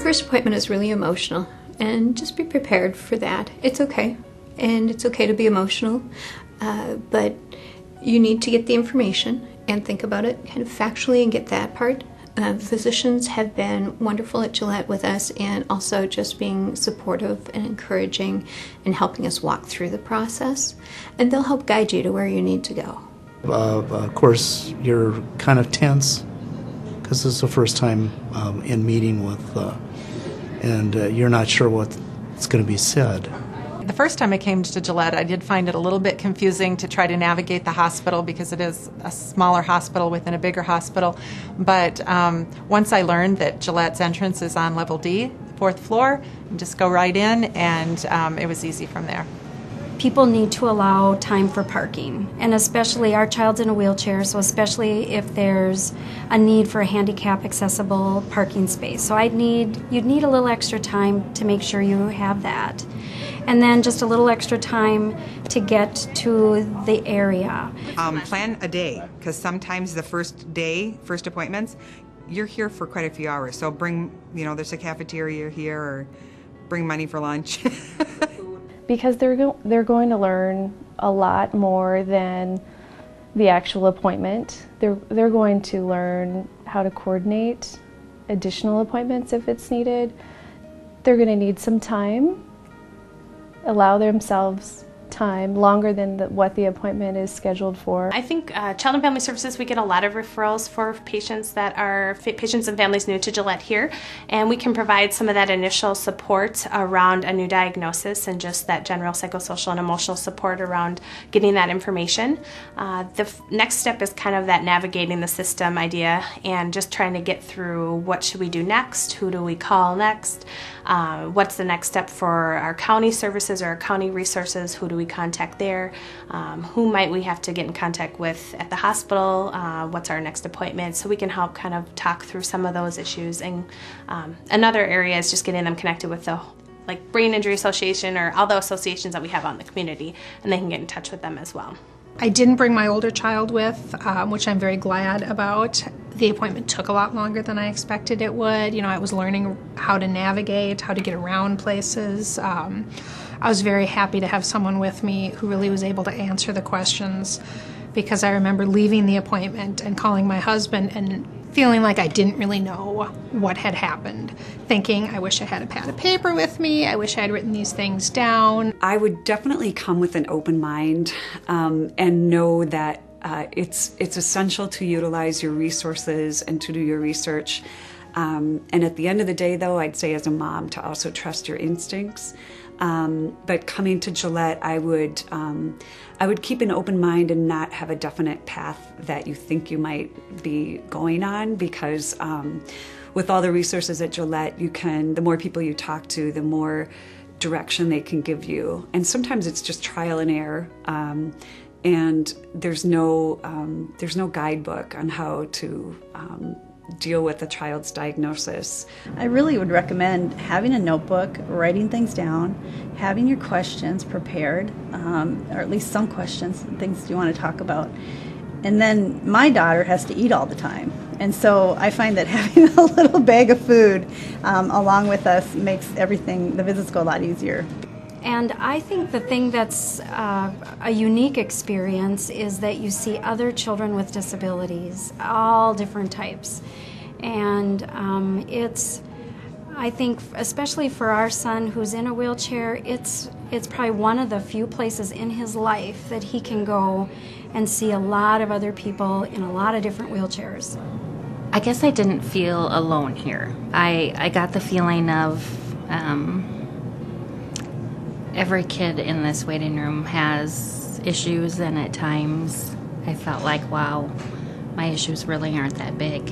first appointment is really emotional, and just be prepared for that. It's okay, and it's okay to be emotional, but you need to get the information and think about it kind of factually and get that part. Physicians have been wonderful at Gillette with us, and also just being supportive and encouraging and helping us walk through the process, and they'll help guide you to where you need to go. Of course, you're kind of tense because this is the first time in meeting with, and you're not sure what's going to be said. The first time I came to Gillette, I did find it a little bit confusing to try to navigate the hospital because it is a smaller hospital within a bigger hospital. But once I learned that Gillette's entrance is on level D, 4th floor, and just go right in, and it was easy from there. People need to allow time for parking, and especially our child's in a wheelchair, so especially if there's a need for a handicap accessible parking space. So you'd need a little extra time to make sure you have that. And then just a little extra time to get to the area. Plan a day, because sometimes the first appointments, you're here for quite a few hours. So bring, there's a cafeteria here, or bring money for lunch. Because they're going to learn a lot more than the actual appointment. They're going to learn how to coordinate additional appointments if it's needed. They're going to need some time, allow themselves time longer than what the appointment is scheduled for. I think Child and Family Services, we get a lot of referrals for patients that are patients and families new to Gillette here, and we can provide some of that initial support around a new diagnosis and just that general psychosocial and emotional support around getting that information. The next step is kind of that navigating the system idea and just trying to get through what should we do next, who do we call next, what's the next step for our county services or our county resources, who do we contact there, who might we have to get in contact with at the hospital, what's our next appointment, so we can help kind of talk through some of those issues. And another area is just getting them connected with the Brain Injury Association or all the associations that we have out in the community, and they can get in touch with them as well. I didn't bring my older child with, which I'm very glad about. The appointment took a lot longer than I expected it would. I was learning how to navigate, how to get around places. I was very happy to have someone with me who really was able to answer the questions, because I remember leaving the appointment and calling my husband and feeling like I didn't really know what had happened, thinking I wish I had a pad of paper with me, I wish I had written these things down. I would definitely come with an open mind and know that it's essential to utilize your resources and to do your research. And at the end of the day, though, I'd say as a mom to also trust your instincts. But coming to Gillette, I would keep an open mind and not have a definite path that you think you might be going on, because with all the resources at Gillette, the more people you talk to, the more direction they can give you. And sometimes it's just trial and error, and there's no guidebook on how to deal with a child's diagnosis. I really would recommend having a notebook, writing things down, having your questions prepared, or at least some questions, things you want to talk about. And then my daughter has to eat all the time. And so I find that having a little bag of food along with us makes the visits go a lot easier. And I think the thing that's a unique experience is that you see other children with disabilities, all different types. And I think, especially for our son who's in a wheelchair, it's probably one of the few places in his life that he can go and see a lot of other people in a lot of different wheelchairs. I guess I didn't feel alone here. I got the feeling of every kid in this waiting room has issues, and at times I felt like, wow, my issues really aren't that big.